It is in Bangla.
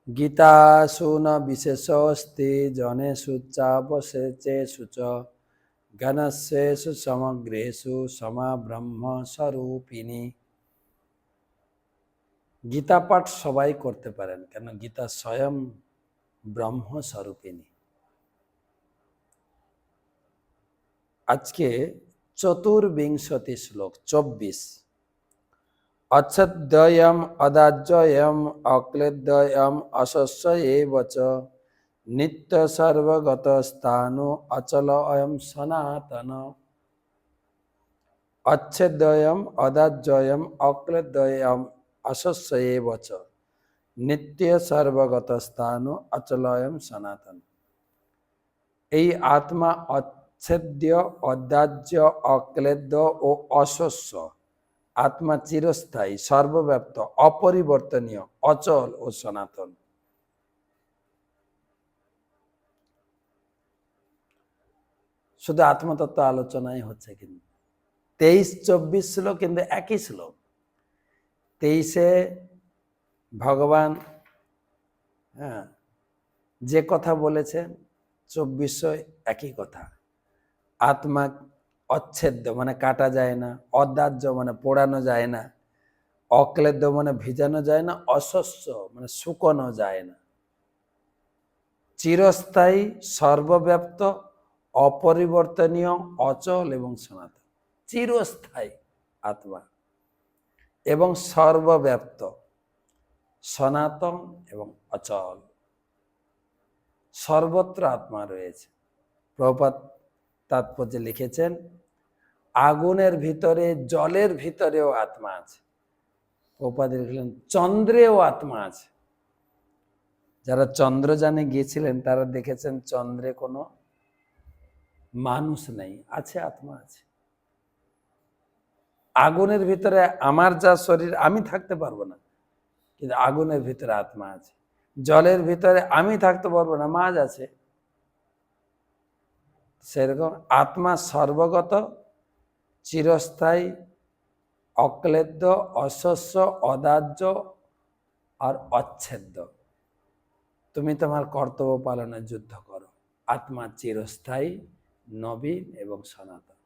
গীতাসু ন বিশেষস্তি জনেষু চাবশেষেষু চ জ্ঞানস্যেষু সমগ্রেষু সমা ব্রহ্ম স্বরূপিণী। গীতা পাঠ সবাই করতে পারেন, কেন গীতা স্বয়ং ব্রহ্ম স্বরূপিণী। আজকে চতুর্বিংশতি শ্লোক 24। অচ্ছেদ্যয়ম অদাহ্যয়ম অক্লেদ্যয়ম অশস্য এব চ নিত্য সর্বগত স্থাণু অচল অয়ম সনাতন। অচ্ছেদ্যয়ম অদাহ্যয়ম অক্লেদ্যয়ম অশস্য এব চ নিত্য সর্বগত স্থাণু অচল অয়ম সনাতন। এই আত্মা অচ্ছেদ্য, অদাহ্য, অক্লেদ্য ও অশস্য। আত্মা চিরস্থায়ী, সর্বব্যাপ্ত, অপরিবর্তনীয়, অচল ও সনাতন। শুধু আত্মতত্ত্ব আলোচনাই হচ্ছে, কিন্তু 23-24 শ্লোক কিন্তু একই শ্লোক। 23-এ ভগবান যে কথা বলেছেন, 24 একই কথা। আত্মা অচ্ছেদ্য মানে কাটা যায় না, অদাহ্য মানে পোড়ানো যায় না, অক্লেদ্য মানে ভিজানো যায় না, অশস্য মানে শুকনো যায় না, চিরস্থায়ী, সর্বব্যাপ্ত, অপরিবর্তনীয়, অচল এবং সনাতন। চিরস্থায়ী আত্মা এবং সর্বব্যাপ্ত, সনাতন এবং অচল। সর্বত্র আত্মা রয়েছে। প্রভুপাদ তাৎপর্যে লিখেছেন, আগুনের ভিতরে, জলের ভিতরেও আত্মা আছে। প্রভুপাদ লিখলেন, চন্দ্রেও আত্মা আছে। যারা চন্দ্রযানে গিয়েছিলেন তারা দেখেছেন চন্দ্রে কোনো মানুষ নেই, আছে, আত্মা আছে। আগুনের ভিতরে আমার যা শরীর, আমি থাকতে পারবো না, কিন্তু আগুনের ভিতরে আত্মা আছে। জলের ভিতরে আমি থাকতে পারবো না, মাছ আছে। সেরকম আত্মা সর্বগত, চিরস্থায়ী, অক্লেদ্য, অশস্য, অদাহ্য আর অচ্ছেদ্য। তুমি তোমার কর্তব্য পালনের যুদ্ধ করো। আত্মা চিরস্থায়ী, নবীন এবং সনাতন।